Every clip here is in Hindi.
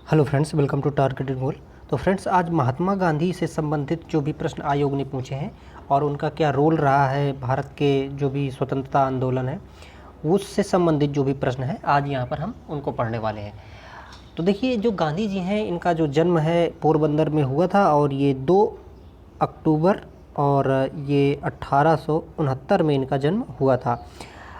Hello friends, welcome to targeted goal. तो फ्रेंड्स, आज महात्मा गांधी से संबंधित जो भी प्रश्न आयोग ने पूछे हैं और उनका क्या रोल रहा है भारत के जो भी स्वतंत्रता आंदोलन है उससे संबंधित जो भी प्रश्न है आज यहाँ पर हम उनको पढ़ने वाले हैं। तो देखिए, जो गांधी जी हैं इनका जो जन्म है पोरबंदर में हुआ था और ये 2 अक्टूबर और ये 1869 में इनका जन्म हुआ था।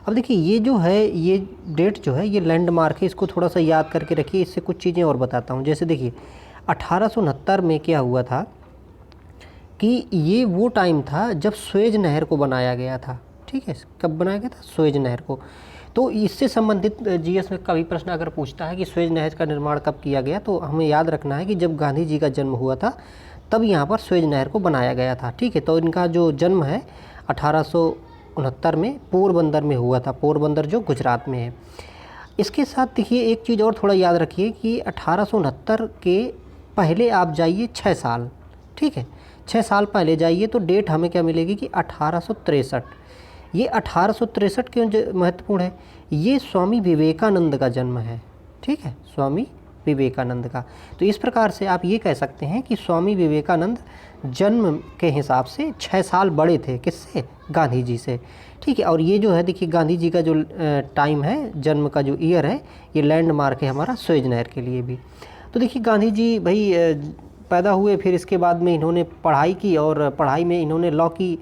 अब देखिए, ये जो है ये डेट जो है ये लैंडमार्क है, इसको थोड़ा सा याद करके रखिए। इससे कुछ चीज़ें और बताता हूँ। जैसे देखिए 1869 में क्या हुआ था कि ये वो टाइम था जब स्वेज नहर को बनाया गया था। ठीक है, कब बनाया गया था? स्वेज नहर को। तो इससे संबंधित जीएस में कभी प्रश्न अगर पूछता है कि स्वेज नहर का निर्माण कब किया गया, तो हमें याद रखना है कि जब गांधी जी का जन्म हुआ था तब यहाँ पर स्वेज नहर को बनाया गया था। ठीक है, तो इनका जो जन्म है 1869 में पोरबंदर में हुआ था। पोरबंदर जो गुजरात में है। इसके साथ देखिए एक चीज़ और थोड़ा याद रखिए कि 1869 के पहले आप जाइए 6 साल। ठीक है, 6 साल पहले जाइए तो डेट हमें क्या मिलेगी कि 1863। ये 1863 क्यों महत्वपूर्ण है? ये स्वामी विवेकानंद का जन्म है। ठीक है, स्वामी विवेकानंद का। तो इस प्रकार से आप ये कह सकते हैं कि स्वामी विवेकानंद जन्म के हिसाब से 6 साल बड़े थे। किससे? गांधी जी से। ठीक है, और ये जो है देखिए गांधी जी का जो टाइम है, जन्म का जो ईयर है, ये लैंडमार्क है हमारा स्वेज नहर के लिए भी। तो देखिए गांधी जी भाई पैदा हुए, फिर इसके बाद में इन्होंने पढ़ाई की और पढ़ाई में इन्होंने लॉ की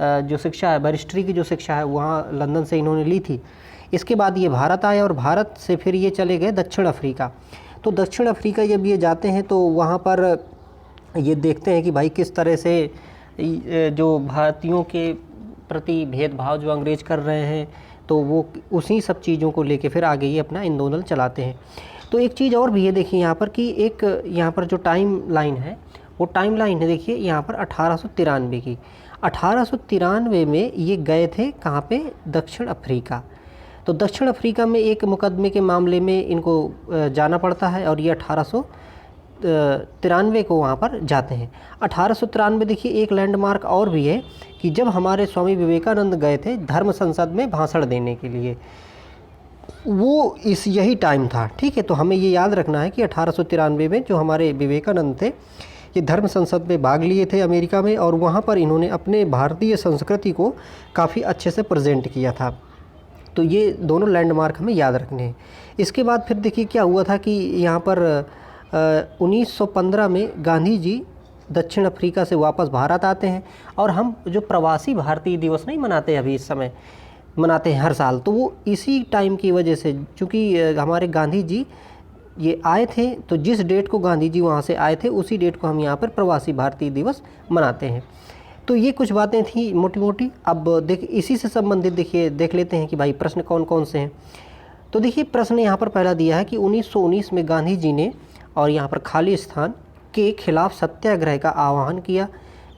जो शिक्षा है, बैरिस्ट्री की जो शिक्षा है, वहाँ लंदन से इन्होंने ली थी। इसके बाद ये भारत आए और भारत से फिर ये चले गए दक्षिण अफ्रीका। तो दक्षिण अफ्रीका जब ये जाते हैं तो वहाँ पर ये देखते हैं कि भाई किस तरह से जो भारतीयों के प्रति भेदभाव जो अंग्रेज कर रहे हैं, तो वो उसी सब चीज़ों को लेके फिर आगे ये अपना आंदोलन चलाते हैं। तो एक चीज़ और भी है देखिए यहाँ पर कि एक यहाँ पर जो टाइम लाइन है वो टाइम लाइन है देखिए यहाँ पर 1893 की। 1893 में ये गए थे कहाँ पे? दक्षिण अफ्रीका। तो दक्षिण अफ्रीका में एक मुकदमे के मामले में इनको जाना पड़ता है और ये 1893 को वहाँ पर जाते हैं। 1893 देखिए एक लैंडमार्क और भी है कि जब हमारे स्वामी विवेकानंद गए थे धर्म संसद में भाषण देने के लिए, वो यही टाइम था। ठीक है, तो हमें ये याद रखना है कि 1893 में जो हमारे विवेकानंद थे ये धर्म संसद में भाग लिए थे अमेरिका में, और वहाँ पर इन्होंने अपने भारतीय संस्कृति को काफ़ी अच्छे से प्रेजेंट किया था। तो ये दोनों लैंडमार्क हमें याद रखने हैं। इसके बाद फिर देखिए क्या हुआ था कि यहाँ पर 1915 में गांधी जी दक्षिण अफ्रीका से वापस भारत आते हैं और हम जो प्रवासी भारतीय दिवस नहीं मनाते अभी इस समय, मनाते हैं हर साल, तो वो इसी टाइम की वजह से, चूँकि हमारे गांधी जी ये आए थे, तो जिस डेट को गांधी जी वहाँ से आए थे उसी डेट को हम यहाँ पर प्रवासी भारतीय दिवस मनाते हैं। तो ये कुछ बातें थी मोटी मोटी। अब इसी से संबंधित देखिए देख लेते हैं कि भाई प्रश्न कौन कौन से हैं। तो देखिए प्रश्न यहाँ पर पहला दिया है कि 1919 में गांधी जी ने और यहाँ पर खालिस्तान के खिलाफ सत्याग्रह का आह्वान किया,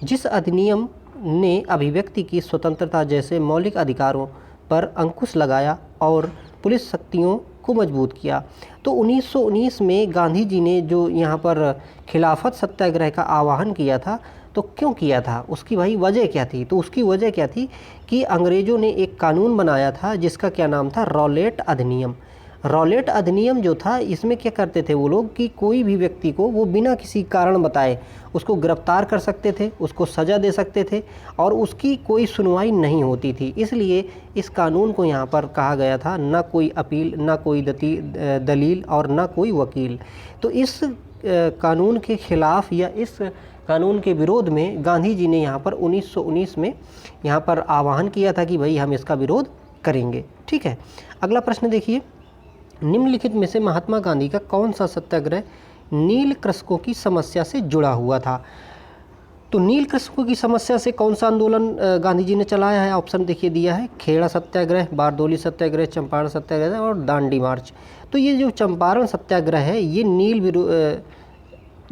जिस अधिनियम ने अभिव्यक्ति की स्वतंत्रता जैसे मौलिक अधिकारों पर अंकुश लगाया और पुलिस शक्तियों को मजबूत किया। तो 1919 में गांधी जी ने जो यहाँ पर खिलाफत सत्याग्रह का आह्वान किया था, तो क्यों किया था? उसकी भाई वजह क्या थी? तो उसकी वजह क्या थी कि अंग्रेज़ों ने एक कानून बनाया था जिसका क्या नाम था? रॉलेट अधिनियम। रॉलेट अधिनियम जो था, इसमें क्या करते थे वो लोग कि कोई भी व्यक्ति को वो बिना किसी कारण बताए उसको गिरफ्तार कर सकते थे, उसको सज़ा दे सकते थे और उसकी कोई सुनवाई नहीं होती थी। इसलिए इस कानून को यहाँ पर कहा गया था ना कोई अपील, ना कोई दलील और ना कोई वकील। तो इस कानून के ख़िलाफ़ या इस कानून के विरोध में गांधी जी ने यहाँ पर 1919 में यहाँ पर आह्वान किया था कि भाई हम इसका विरोध करेंगे। ठीक है, अगला प्रश्न देखिए, निम्नलिखित में से महात्मा गांधी का कौन सा सत्याग्रह नील कृषकों की समस्या से जुड़ा हुआ था? तो नील कृषकों की समस्या से कौन सा आंदोलन गांधी जी ने चलाया है? ऑप्शन देखिए दिया है, खेड़ा सत्याग्रह, बारदोली सत्याग्रह, चंपारण सत्याग्रह और दांडी मार्च। तो ये जो चंपारण सत्याग्रह है ये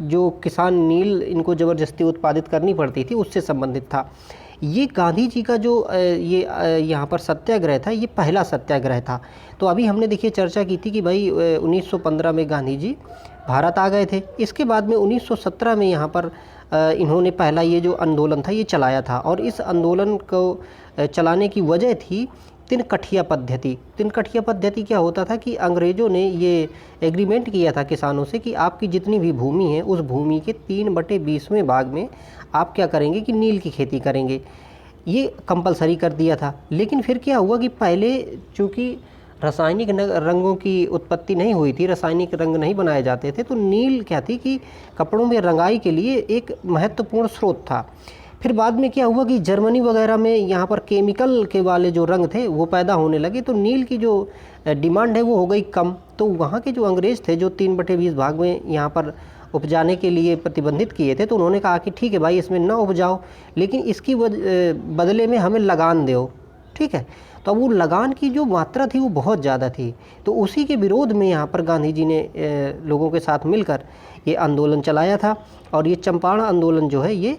जो किसान नील इनको ज़बरदस्ती उत्पादित करनी पड़ती थी उससे संबंधित था। ये गांधी जी का जो ये यहाँ पर सत्याग्रह था, ये पहला सत्याग्रह था। तो अभी हमने देखिए चर्चा की थी कि भाई 1915 में गांधी जी भारत आ गए थे। इसके बाद में 1917 में यहाँ पर इन्होंने पहला ये जो आंदोलन था ये चलाया था, और इस आंदोलन को चलाने की वजह थी तिनकठिया पद्धति। तिनकठिया पद्धति क्या होता था कि अंग्रेज़ों ने ये एग्रीमेंट किया था किसानों से कि आपकी जितनी भी भूमि है उस भूमि के 3/20वें भाग में आप क्या करेंगे कि नील की खेती करेंगे, ये कंपलसरी कर दिया था। लेकिन फिर क्या हुआ कि पहले चूँकि रासायनिक रंगों की उत्पत्ति नहीं हुई थी, रासायनिक रंग नहीं बनाए जाते थे, तो नील क्या थी कि कपड़ों में रंगाई के लिए एक महत्वपूर्ण स्रोत था। फिर बाद में क्या हुआ कि जर्मनी वगैरह में यहाँ पर केमिकल के वाले जो रंग थे वो पैदा होने लगे, तो नील की जो डिमांड है वो हो गई कम। तो वहाँ के जो अंग्रेज़ थे जो 3/20 भाग में यहाँ पर उपजाने के लिए प्रतिबंधित किए थे, तो उन्होंने कहा कि ठीक है भाई, इसमें ना उपजाओ, लेकिन इसकी बदले में हमें लगान दो, ठीक है। तो वो लगान की जो मात्रा थी वो बहुत ज़्यादा थी, तो उसी के विरोध में यहाँ पर गांधी जी ने लोगों के साथ मिलकर ये आंदोलन चलाया था। और ये चंपारण आंदोलन जो है ये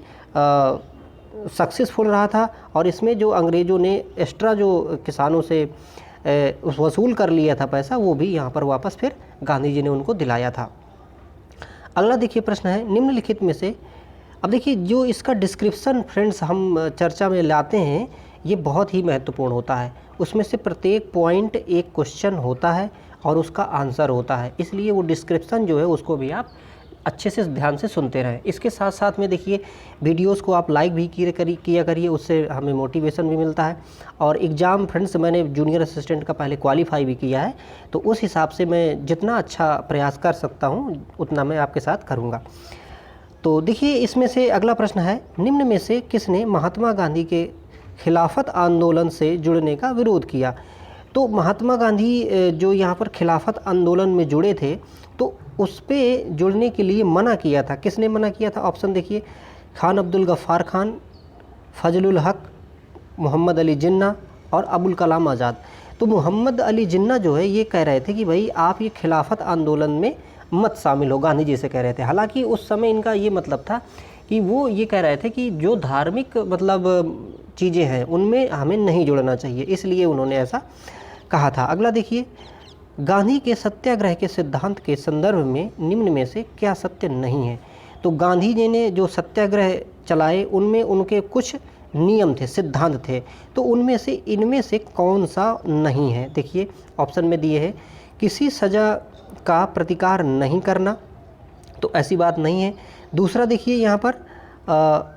सक्सेसफुल रहा था, और इसमें जो अंग्रेज़ों ने एक्स्ट्रा जो किसानों से वसूल कर लिया था पैसा, वो भी यहाँ पर वापस फिर गांधी जी ने उनको दिलाया था। अगला देखिए प्रश्न है, निम्नलिखित में से, अब देखिए जो इसका डिस्क्रिप्शन फ्रेंड्स हम चर्चा में लाते हैं ये बहुत ही महत्वपूर्ण होता है। उसमें से प्रत्येक पॉइंट एक क्वेश्चन होता है और उसका आंसर होता है, इसलिए वो डिस्क्रिप्शन जो है उसको भी आप अच्छे से ध्यान से सुनते रहें। इसके साथ साथ में देखिए वीडियोस को आप लाइक भी किया करिए, उससे हमें मोटिवेशन भी मिलता है। और एग्ज़ाम फ्रेंड्स मैंने जूनियर असिस्टेंट का पहले क्वालिफाई भी किया है, तो उस हिसाब से मैं जितना अच्छा प्रयास कर सकता हूँ उतना मैं आपके साथ करूँगा। तो देखिए इसमें से अगला प्रश्न है, निम्न में से किसने महात्मा गांधी के खिलाफत आंदोलन से जुड़ने का विरोध किया। तो महात्मा गांधी जो यहाँ पर खिलाफत आंदोलन में जुड़े थे, तो उस पे जुड़ने के लिए मना किया था। किसने मना किया था? ऑप्शन देखिए, खान अब्दुल गफ़ार खान, फजलुल हक, मोहम्मद अली जिन्ना और अबुल कलाम आज़ाद। तो मोहम्मद अली जिन्ना जो है ये कह रहे थे कि भाई आप ये खिलाफत आंदोलन में मत शामिल हो, गांधी जी से कह रहे थे। हालांकि उस समय इनका ये मतलब था कि वो ये कह रहे थे कि जो धार्मिक मतलब चीज़ें हैं उनमें हमें नहीं जुड़ना चाहिए, इसलिए उन्होंने ऐसा कहा था। अगला देखिए, गांधी के सत्याग्रह के सिद्धांत के संदर्भ में निम्न में से क्या सत्य नहीं है। तो गांधी जी ने जो सत्याग्रह चलाए उनमें उनके कुछ नियम थे, सिद्धांत थे, तो उनमें से इनमें से कौन सा नहीं है। देखिए ऑप्शन में दिए है, किसी सज़ा का प्रतिकार नहीं करना, तो ऐसी बात नहीं है। दूसरा देखिए यहाँ पर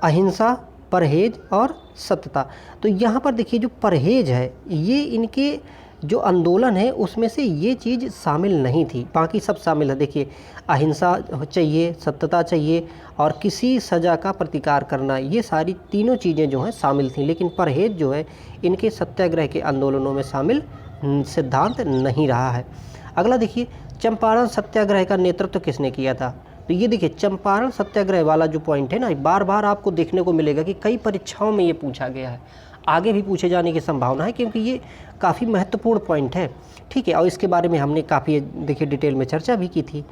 अहिंसा, परहेज और सत्यता। तो यहाँ पर देखिए जो परहेज है ये इनके जो आंदोलन है उसमें से ये चीज़ शामिल नहीं थी, बाकी सब शामिल है। देखिए अहिंसा चाहिए, सत्यता चाहिए और किसी सज़ा का प्रतिकार करना, ये सारी तीनों चीज़ें जो हैं शामिल थी, लेकिन परहेज जो है इनके सत्याग्रह के आंदोलनों में शामिल सिद्धांत नहीं रहा है। अगला देखिए, चंपारण सत्याग्रह का नेतृत्व किसने किया था। तो ये देखिए चंपारण सत्याग्रह वाला जो पॉइंट है ना, बार बार आपको देखने को मिलेगा कि कई परीक्षाओं में ये पूछा गया है, आगे भी पूछे जाने की संभावना है, क्योंकि ये काफ़ी महत्वपूर्ण पॉइंट है, ठीक है। और इसके बारे में हमने काफ़ी देखिए डिटेल में चर्चा भी की थी।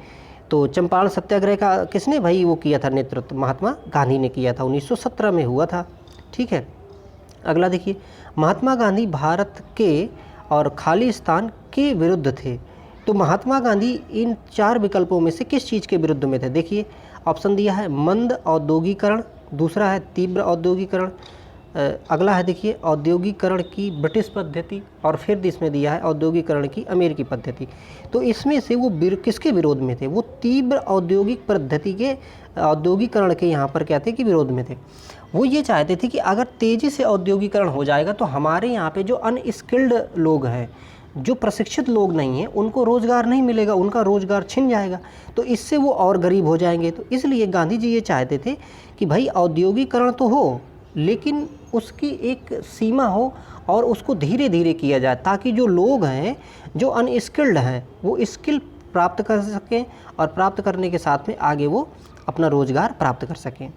तो चंपारण सत्याग्रह का किसने भाई वो किया था नेतृत्व, महात्मा गांधी ने किया था, 1917 में हुआ था, ठीक है। अगला देखिए, महात्मा गांधी भारत के और खालिस्तान के विरुद्ध थे। तो महात्मा गांधी इन 4 विकल्पों में से किस चीज़ के विरुद्ध में थे। देखिए ऑप्शन दिया है मंद औद्योगिकरण, दूसरा है तीव्र औद्योगिकरण, अगला है देखिए औद्योगिकरण की ब्रिटिश पद्धति, और फिर इसमें दिया है औद्योगिकरण की अमेरिकी पद्धति। तो इसमें से वो किसके विरोध में थे, वो तीव्र औद्योगिक पद्धति के औद्योगिकरण के यहाँ पर क्या थे कि विरोध में थे। वो ये चाहते थे कि अगर तेज़ी से औद्योगिकरण हो जाएगा तो हमारे यहाँ पे जो अनस्किल्ड लोग हैं, जो प्रशिक्षित लोग नहीं हैं, उनको रोज़गार नहीं मिलेगा, उनका रोज़गार छिन जाएगा, तो इससे वो और गरीब हो जाएंगे। तो इसलिए गांधी जी ये चाहते थे कि भाई औद्योगिकरण तो हो लेकिन उसकी एक सीमा हो और उसको धीरे धीरे किया जाए, ताकि जो लोग हैं जो अनस्किल्ड हैं वो स्किल प्राप्त कर सकें और प्राप्त करने के साथ में आगे वो अपना रोज़गार प्राप्त कर सकें।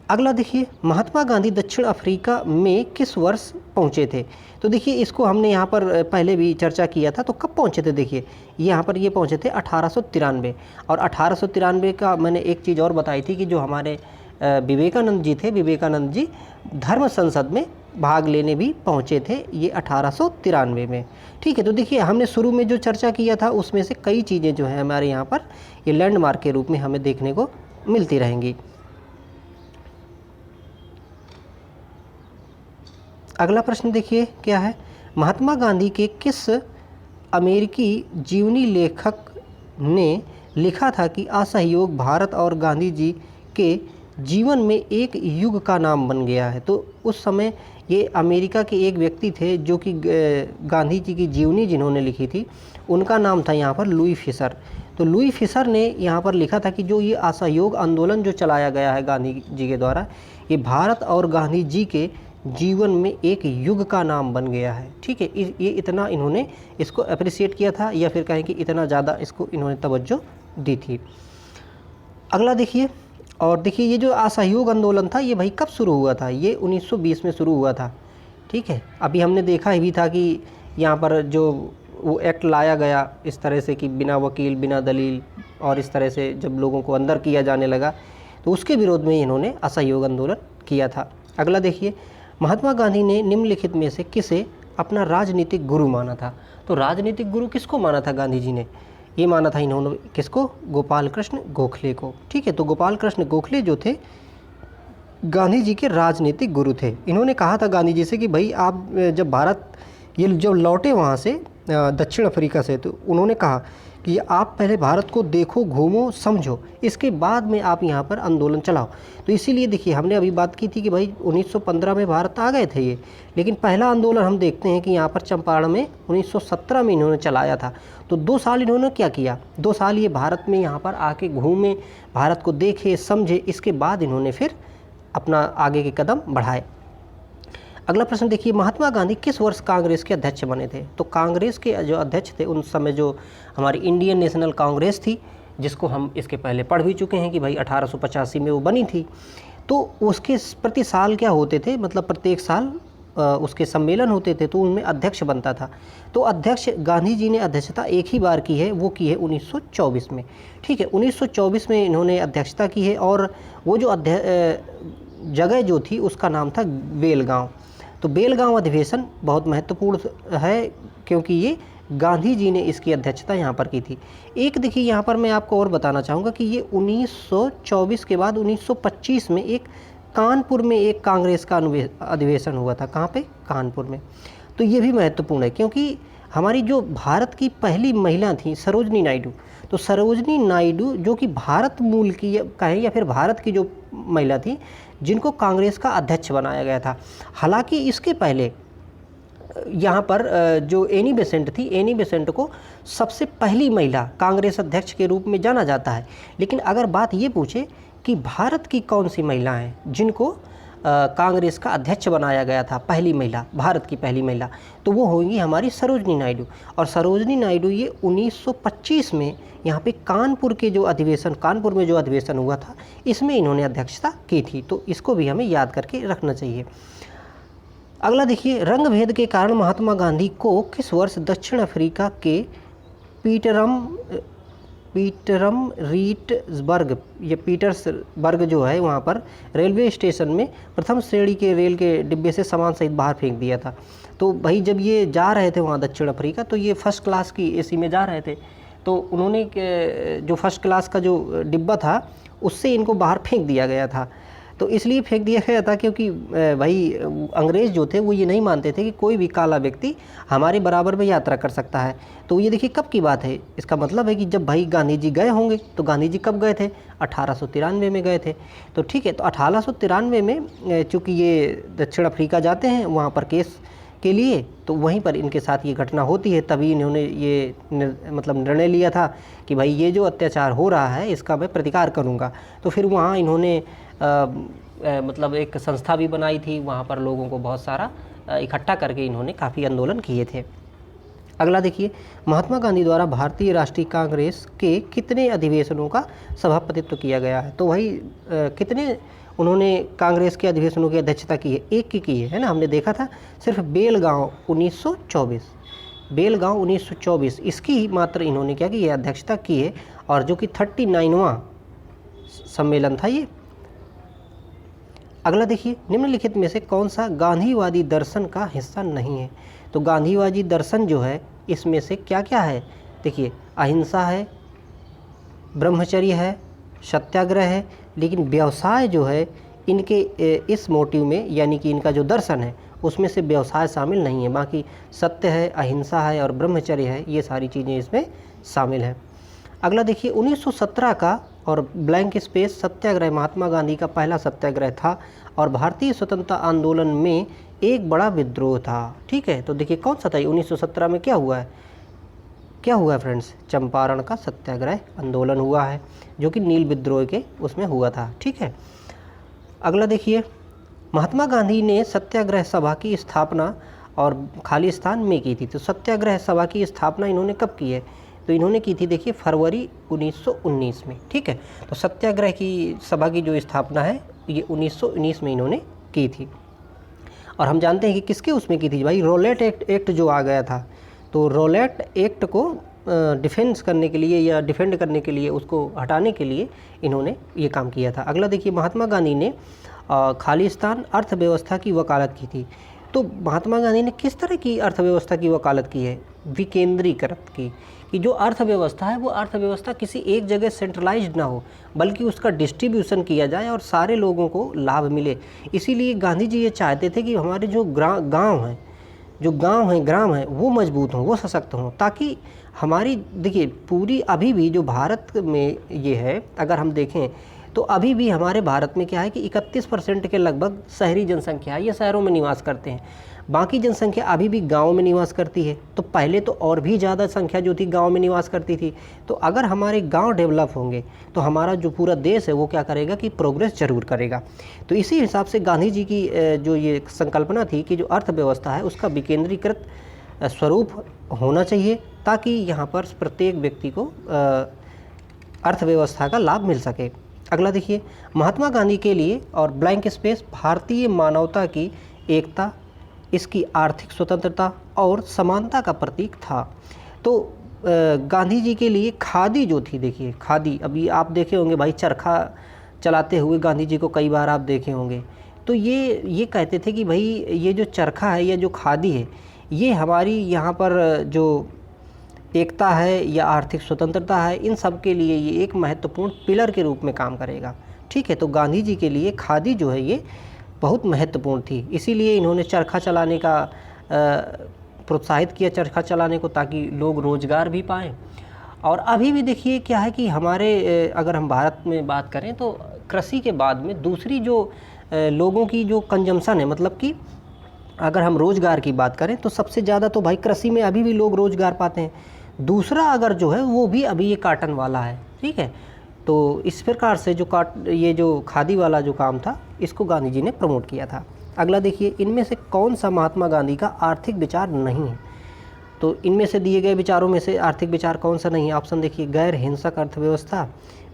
अगला देखिए, महात्मा गांधी दक्षिण अफ्रीका में किस वर्ष पहुंचे थे। तो देखिए इसको हमने यहाँ पर पहले भी चर्चा किया था। तो कब पहुंचे थे, देखिए यहाँ पर ये पहुंचे थे 1893। और 1893 का मैंने एक चीज़ और बताई थी कि जो हमारे विवेकानंद जी थे, विवेकानंद जी धर्म संसद में भाग लेने भी पहुँचे थे, ये 1893 में, ठीक है। तो देखिए हमने शुरू में जो चर्चा किया था उसमें से कई चीज़ें जो हैं हमारे यहाँ पर ये लैंडमार्क के रूप में हमें देखने को मिलती रहेंगी। अगला प्रश्न देखिए क्या है, महात्मा गांधी के किस अमेरिकी जीवनी लेखक ने लिखा था कि असहयोग भारत और गांधी जी के जीवन में एक युग का नाम बन गया है। तो उस समय ये अमेरिका के एक व्यक्ति थे जो कि गांधी जी की जीवनी जिन्होंने लिखी थी, उनका नाम था यहाँ पर लुई फिशर। तो लुई फिशर ने यहाँ पर लिखा था कि जो ये असहयोग आंदोलन जो चलाया गया है गांधी जी के द्वारा, ये भारत और गांधी जी के जीवन में एक युग का नाम बन गया है। ठीक है, ये इतना इन्होंने इसको अप्रिशिएट किया था, या फिर कहें कि इतना ज़्यादा इसको इन्होंने तवज्जो दी थी। अगला देखिए, और देखिए ये जो असहयोग आंदोलन था ये भाई कब शुरू हुआ था, ये 1920 में शुरू हुआ था। ठीक है, अभी हमने देखा ही भी था कि यहाँ पर जो वो एक्ट लाया गया इस तरह से कि बिना वकील बिना दलील, और इस तरह से जब लोगों को अंदर किया जाने लगा तो उसके विरोध में इन्होंने असहयोग आंदोलन किया था। अगला देखिए, महात्मा गांधी ने निम्नलिखित में से किसे अपना राजनीतिक गुरु माना था। तो राजनीतिक गुरु किसको माना था गांधी जी ने, ये माना था इन्होंने किसको, गोपाल कृष्ण गोखले को। ठीक है, तो गोपाल कृष्ण गोखले जो थे गांधी जी के राजनीतिक गुरु थे। इन्होंने कहा था गांधी जी से कि भाई आप जब भारत ये जब लौटे वहाँ से दक्षिण अफ्रीका से, तो उन्होंने कहा कि आप पहले भारत को देखो, घूमो, समझो, इसके बाद में आप यहाँ पर आंदोलन चलाओ। तो इसीलिए देखिए हमने अभी बात की थी कि भाई 1915 में भारत आ गए थे ये, लेकिन पहला आंदोलन हम देखते हैं कि यहाँ पर चंपारण में 1917 में इन्होंने चलाया था। तो 2 साल इन्होंने क्या किया, 2 साल ये भारत में यहाँ पर आके घूमे, भारत को देखे, समझे, इसके बाद इन्होंने फिर अपना आगे के कदम बढ़ाए। अगला प्रश्न देखिए, महात्मा गांधी किस वर्ष कांग्रेस के अध्यक्ष बने थे। तो कांग्रेस के जो अध्यक्ष थे उन समय जो हमारी इंडियन नेशनल कांग्रेस थी, जिसको हम इसके पहले पढ़ भी चुके हैं कि भाई 1885 में वो बनी थी। तो उसके प्रति साल क्या होते थे, मतलब प्रत्येक साल उसके सम्मेलन होते थे, तो उनमें अध्यक्ष बनता था। तो अध्यक्ष गांधी जी ने अध्यक्षता एक ही बार की है, वो की है 1924 में। ठीक है, 1924 में इन्होंने अध्यक्षता की है, और वो जो जगह जो थी उसका नाम था बेलगांव। तो बेलगांव अधिवेशन बहुत महत्वपूर्ण है क्योंकि ये गांधी जी ने इसकी अध्यक्षता यहाँ पर की थी। एक देखिए यहाँ पर मैं आपको और बताना चाहूँगा कि ये 1924 के बाद 1925 में एक कानपुर में एक कांग्रेस का अधिवेशन हुआ था। कहाँ पे, कानपुर में। तो ये भी महत्वपूर्ण है क्योंकि हमारी जो भारत की पहली महिला थी सरोजनी नायडू, तो सरोजनी नायडू जो कि भारत मूल की कहें या फिर भारत की जो महिला थी जिनको कांग्रेस का अध्यक्ष बनाया गया था। हालांकि इसके पहले यहाँ पर जो एनी बेसेंट थी, एनी बेसेंट को सबसे पहली महिला कांग्रेस अध्यक्ष के रूप में जाना जाता है। लेकिन अगर बात ये पूछे कि भारत की कौन सी महिला हैं जिनको कांग्रेस का अध्यक्ष बनाया गया था, पहली महिला, भारत की पहली महिला, तो वो होंगी हमारी सरोजनी नायडू। और सरोजनी नायडू ये 1925 में यहाँ पे कानपुर में जो अधिवेशन हुआ था, इसमें इन्होंने अध्यक्षता की थी। तो इसको भी हमें याद करके रखना चाहिए। अगला देखिए, रंग भेद के कारण महात्मा गांधी को किस वर्ष दक्षिण अफ्रीका के पीटर्सबर्ग जो है वहाँ पर रेलवे स्टेशन में प्रथम श्रेणी के रेल के डिब्बे से सामान सहित बाहर फेंक दिया था। तो भाई जब ये जा रहे थे वहाँ दक्षिण अफ्रीका, तो ये फर्स्ट क्लास की एसी में जा रहे थे, तो उन्होंने जो फर्स्ट क्लास का जो डिब्बा था उससे इनको बाहर फेंक दिया गया था। तो इसलिए फेंक दिया गया था क्योंकि भाई अंग्रेज़ जो थे वो ये नहीं मानते थे कि कोई भी काला व्यक्ति हमारे बराबर में यात्रा कर सकता है। तो ये देखिए कब की बात है, इसका मतलब है कि जब भाई गांधी जी गए होंगे। तो गांधी जी कब गए थे, 1893 में गए थे। तो ठीक है, तो 1893 में चूँकि ये दक्षिण अफ्रीका जाते हैं वहाँ पर केस के लिए, तो वहीं पर इनके साथ ये घटना होती है। तभी इन्होंने ये निर्णय लिया था कि भाई ये जो अत्याचार हो रहा है इसका मैं प्रतिकार करूँगा। तो फिर वहाँ इन्होंने एक संस्था भी बनाई थी, वहाँ पर लोगों को बहुत सारा इकट्ठा करके इन्होंने काफ़ी आंदोलन किए थे। अगला देखिए, महात्मा गांधी द्वारा भारतीय राष्ट्रीय कांग्रेस के कितने अधिवेशनों का सभापतित्व किया गया है। तो वही कितने उन्होंने कांग्रेस के अधिवेशनों की अध्यक्षता की है, एक की है ना, हमने देखा था सिर्फ बेलगांव 1924, इसकी ही मात्र इन्होंने क्या की, अध्यक्षता की है, और जो कि 39वां सम्मेलन था ये। अगला देखिए, निम्नलिखित में से कौन सा गांधीवादी दर्शन का हिस्सा नहीं है। तो गांधीवादी दर्शन जो है इसमें से क्या क्या है, देखिए अहिंसा है, ब्रह्मचर्य है, सत्याग्रह है, लेकिन व्यवसाय जो है इनके इस मोटिव में, यानी कि इनका जो दर्शन है उसमें से व्यवसाय शामिल नहीं है। बाकी सत्य है, अहिंसा है और ब्रह्मचर्य है, ये सारी चीज़ें इसमें शामिल हैं। अगला देखिए 1917 का और ब्लैंक स्पेस सत्याग्रह महात्मा गांधी का पहला सत्याग्रह था और भारतीय स्वतंत्रता आंदोलन में एक बड़ा विद्रोह था। ठीक है, तो देखिए कौन सा था 1917 में क्या हुआ है, क्या हुआ है फ्रेंड्स, चंपारण का सत्याग्रह आंदोलन हुआ है जो कि नील विद्रोह के उसमें हुआ था। ठीक है, अगला देखिए महात्मा गांधी ने सत्याग्रह सभा की स्थापना और खालिस्तान में की थी। तो सत्याग्रह सभा की स्थापना इन्होंने कब की है, तो इन्होंने की थी देखिए फरवरी 1919 में। ठीक है, तो सत्याग्रह की सभा की जो स्थापना है ये 1919 में इन्होंने की थी। और हम जानते हैं कि किसके उसमें की थी भाई, रॉलेट एक्ट जो आ गया था, तो रॉलेट एक्ट को डिफेंस करने के लिए या डिफेंड करने के लिए, उसको हटाने के लिए इन्होंने ये काम किया था। अगला देखिए महात्मा गांधी ने खालिस्तान अर्थव्यवस्था की वकालत की थी। तो महात्मा गांधी ने किस तरह की अर्थव्यवस्था की वकालत की है, विकेंद्रीकृत की, कि जो अर्थव्यवस्था है वो अर्थव्यवस्था किसी एक जगह सेंट्रलाइज्ड ना हो बल्कि उसका डिस्ट्रीब्यूशन किया जाए और सारे लोगों को लाभ मिले। इसीलिए गांधी जी ये चाहते थे कि हमारे जो गांव हैं, जो गांव हैं, ग्राम हैं, वो मजबूत हों, वो सशक्त हों, ताकि हमारी देखिए पूरी अभी भी जो भारत में ये है, अगर हम देखें तो अभी भी हमारे भारत में क्या है कि 31% के लगभग शहरी जनसंख्या है, ये शहरों में निवास करते हैं, बाकी जनसंख्या अभी भी गांव में निवास करती है। तो पहले तो और भी ज़्यादा संख्या जो थी गांव में निवास करती थी। तो अगर हमारे गांव डेवलप होंगे तो हमारा जो पूरा देश है वो क्या करेगा कि प्रोग्रेस जरूर करेगा। तो इसी हिसाब से गांधी जी की जो ये संकल्पना थी कि जो अर्थव्यवस्था है उसका विकेंद्रीकृत स्वरूप होना चाहिए ताकि यहाँ पर प्रत्येक व्यक्ति को अर्थव्यवस्था का लाभ मिल सके। अगला देखिए महात्मा गांधी के लिए और ब्लैंक स्पेस भारतीय मानवता की एकता, इसकी आर्थिक स्वतंत्रता और समानता का प्रतीक था। तो गांधी जी के लिए खादी जो थी, देखिए खादी, अभी आप देखे होंगे भाई चरखा चलाते हुए गांधी जी को कई बार आप देखे होंगे। तो ये कहते थे कि भाई ये जो चरखा है या जो खादी है ये हमारी यहाँ पर जो एकता है या आर्थिक स्वतंत्रता है, इन सब के लिए ये एक महत्वपूर्ण पिलर के रूप में काम करेगा। ठीक है, तो गांधी जी के लिए खादी जो है ये बहुत महत्वपूर्ण थी, इसीलिए इन्होंने चरखा चलाने का प्रोत्साहित किया, चरखा चलाने को, ताकि लोग रोज़गार भी पाएँ। और अभी भी देखिए क्या है कि हमारे अगर हम भारत में बात करें तो कृषि के बाद में दूसरी जो लोगों की जो कंजम्पशन है, मतलब कि अगर हम रोज़गार की बात करें तो सबसे ज़्यादा तो भाई कृषि में अभी भी लोग रोज़गार पाते हैं। दूसरा अगर जो है वो भी अभी ये काटन वाला है। ठीक है, तो इस प्रकार से जो ये जो खादी वाला जो काम था इसको गांधी जी ने प्रमोट किया था। अगला देखिए इनमें से कौन सा महात्मा गांधी का आर्थिक विचार नहीं है, तो इनमें से दिए गए विचारों में से आर्थिक विचार कौन सा नहीं है। ऑप्शन देखिए गैर हिंसक अर्थव्यवस्था,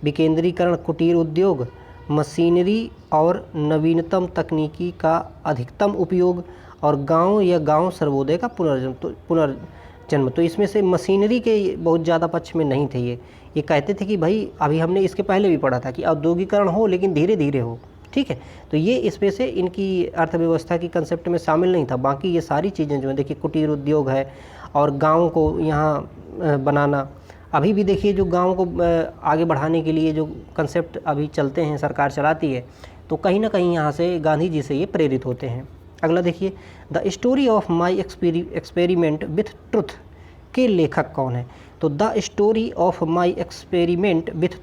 विकेंद्रीकरण, कुटीर उद्योग, मशीनरी और नवीनतम तकनीकी का अधिकतम उपयोग और गांव या गांव सर्वोदय का पुनर्जन्म। तो इसमें से मशीनरी के बहुत ज़्यादा पक्ष में नहीं थे। ये कहते थे कि भाई अभी हमने इसके पहले भी पढ़ा था कि औद्योगिकरण हो लेकिन धीरे धीरे हो। ठीक है, तो ये इसमें से इनकी अर्थव्यवस्था की कंसेप्ट में शामिल नहीं था। बाकी ये सारी चीज़ें जो है देखिए कुटीर उद्योग है और गाँव को यहाँ बनाना, अभी भी देखिए जो गाँव को आगे बढ़ाने के लिए जो कंसेप्ट अभी चलते हैं, सरकार चलाती है, तो कहीं ना कहीं यहाँ से गांधी जी से ये प्रेरित होते हैं। अगला देखिए the story of my experiment with truth के लेखक कौन है। तो the story of my experiment with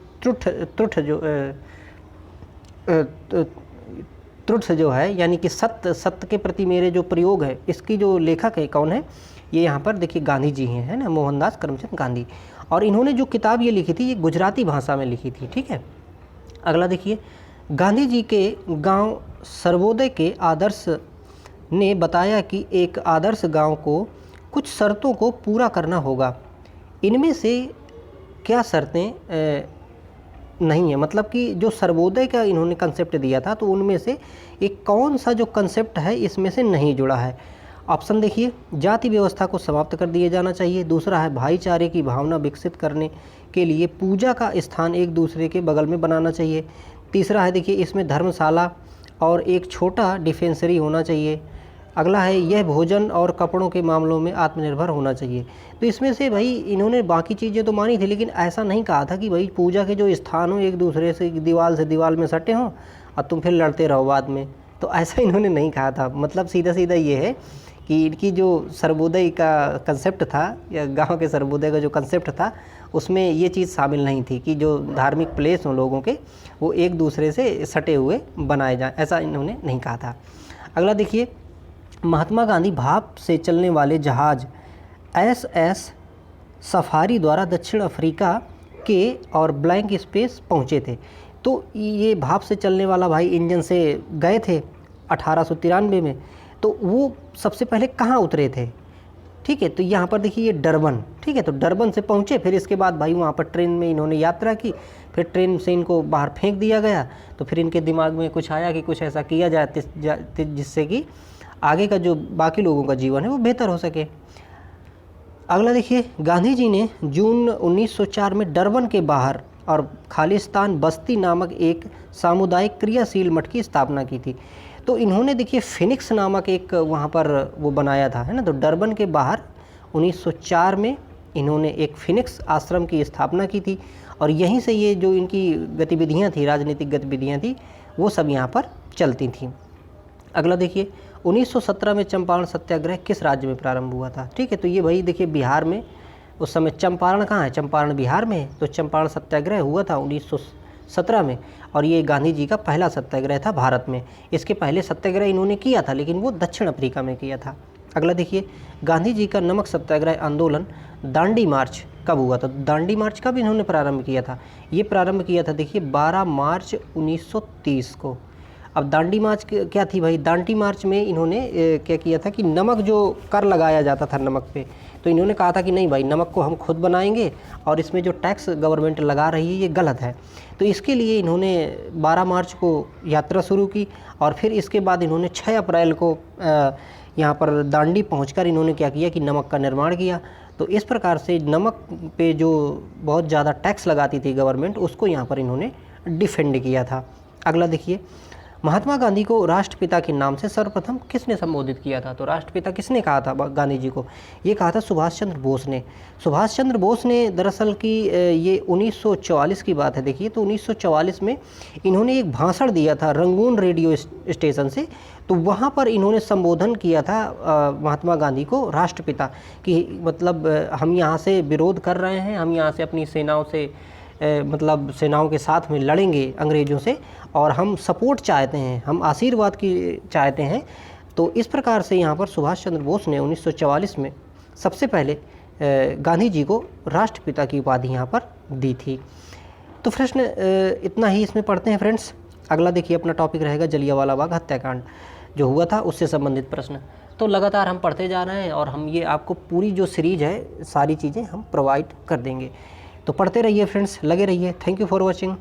truth जो है यानी कि सत्य के प्रति मेरे जो प्रयोग है, इसकी जो लेखक है कौन है, ये यहाँ पर देखिए गांधी जी हैं, है ना, मोहनदास करमचंद गांधी। और इन्होंने जो किताब ये लिखी थी ये गुजराती भाषा में लिखी थी। ठीक है, अगला देखिए गांधी जी के गांव सर्वोदय के आदर्श ने बताया कि एक आदर्श गांव को कुछ शर्तों को पूरा करना होगा। इनमें से क्या शर्तें नहीं है, मतलब कि जो सर्वोदय का इन्होंने कंसेप्ट दिया था तो उनमें से एक कौन सा जो कंसेप्ट है इसमें से नहीं जुड़ा है। ऑप्शन देखिए जाति व्यवस्था को समाप्त कर दिया जाना चाहिए। दूसरा है भाईचारे की भावना विकसित करने के लिए पूजा का स्थान एक दूसरे के बगल में बनाना चाहिए। तीसरा है देखिए इसमें धर्मशाला और एक छोटा डिफेंसरी होना चाहिए। अगला है यह भोजन और कपड़ों के मामलों में आत्मनिर्भर होना चाहिए। तो इसमें से भाई इन्होंने बाकी चीज़ें तो मानी थी लेकिन ऐसा नहीं कहा था कि भाई पूजा के जो स्थान हो एक दूसरे से दीवार में सटे हों और तुम फिर लड़ते रहो बाद में, तो ऐसा इन्होंने नहीं कहा था। मतलब सीधा सीधा ये है कि इनकी जो सर्वोदय का कंसेप्ट था या गांव के सर्वोदय का जो कंसेप्ट था उसमें ये चीज़ शामिल नहीं थी कि जो धार्मिक प्लेस हों लोगों के वो एक दूसरे से सटे हुए बनाए जाएं, ऐसा इन्होंने नहीं कहा था। अगला देखिए, महात्मा गांधी भाप से चलने वाले जहाज़ SS सफारी द्वारा दक्षिण अफ्रीका के और ब्लैंक स्पेस पहुँचे थे। तो ये भाप से चलने वाला भाई इंजन से गए थे 1893 में। तो वो सबसे पहले कहाँ उतरे थे? ठीक है, तो यहाँ पर देखिए ये डरबन, ठीक है, तो डरबन से पहुँचे, फिर इसके बाद भाई वहाँ पर ट्रेन में इन्होंने यात्रा की, फिर ट्रेन से इनको बाहर फेंक दिया गया। तो फिर इनके दिमाग में कुछ आया कि कुछ ऐसा किया जाए जिससे कि आगे का जो बाकी लोगों का जीवन है वो बेहतर हो सके। अगला देखिए, गांधी जी ने जून 1904 में डरबन के बाहर और खालिस्तान बस्ती नामक एक सामुदायिक क्रियाशील मठ की स्थापना की थी। तो इन्होंने देखिए फिनिक्स नामक एक वहाँ पर वो बनाया था, है ना। तो डरबन के बाहर 1904 में इन्होंने एक फिनिक्स आश्रम की स्थापना की थी और यहीं से ये जो इनकी गतिविधियाँ थी, राजनीतिक गतिविधियाँ थी, वो सब यहाँ पर चलती थीं। अगला देखिए, 1917 में चंपारण सत्याग्रह किस राज्य में प्रारंभ हुआ था? ठीक है, तो ये भाई देखिए बिहार में, उस समय चंपारण कहाँ है? चंपारण बिहार में है। तो चंपारण सत्याग्रह हुआ था 1917 में और ये गांधी जी का पहला सत्याग्रह था भारत में। इसके पहले सत्याग्रह इन्होंने किया था लेकिन वो दक्षिण अफ्रीका में किया था। अगला देखिए, गांधी जी का नमक सत्याग्रह आंदोलन दांडी मार्च कब हुआ था? दांडी मार्च कब इन्होंने प्रारंभ किया था? ये प्रारंभ किया था देखिए 12 मार्च 1930 को। अब दांडी मार्च क्या थी भाई? दांडी मार्च में इन्होंने क्या किया था कि नमक जो कर लगाया जाता था नमक पे, तो इन्होंने कहा था कि नहीं भाई, नमक को हम खुद बनाएंगे और इसमें जो टैक्स गवर्नमेंट लगा रही है ये गलत है। तो इसके लिए इन्होंने 12 मार्च को यात्रा शुरू की और फिर इसके बाद इन्होंने 6 अप्रैल को यहाँ पर दांडी पहुँचकर इन्होंने क्या किया कि नमक का निर्माण किया। तो इस प्रकार से नमक पे जो बहुत ज़्यादा टैक्स लगाती थी गवर्नमेंट, उसको यहाँ पर इन्होंने डिफेंड किया था। अगला देखिए, महात्मा गांधी को राष्ट्रपिता के नाम से सर्वप्रथम किसने संबोधित किया था? तो राष्ट्रपिता किसने कहा था गांधी जी को? ये कहा था सुभाष चंद्र बोस ने। सुभाष चंद्र बोस ने दरअसल की ये 1944 की बात है देखिए। तो 1944 में इन्होंने एक भाषण दिया था रंगून रेडियो स्टेशन से। तो वहाँ पर इन्होंने संबोधन किया था महात्मा गांधी को राष्ट्रपिता, कि मतलब हम यहाँ से विरोध कर रहे हैं, हम यहाँ से अपनी सेनाओं से मतलब सेनाओं के साथ में लड़ेंगे अंग्रेज़ों से और हम सपोर्ट चाहते हैं, हम आशीर्वाद की चाहते हैं। तो इस प्रकार से यहाँ पर सुभाष चंद्र बोस ने 1944 में सबसे पहले गांधी जी को राष्ट्रपिता की उपाधि यहाँ पर दी थी। तो प्रश्न इतना ही इसमें पढ़ते हैं फ्रेंड्स। अगला देखिए अपना टॉपिक रहेगा जलियांवाला बाग हत्याकांड जो हुआ था उससे संबंधित प्रश्न। तो लगातार हम पढ़ते जा रहे हैं और हम ये आपको पूरी जो सीरीज है सारी चीज़ें हम प्रोवाइड कर देंगे। तो पढ़ते रहिए फ्रेंड्स, लगे रहिए। Thank you for watching.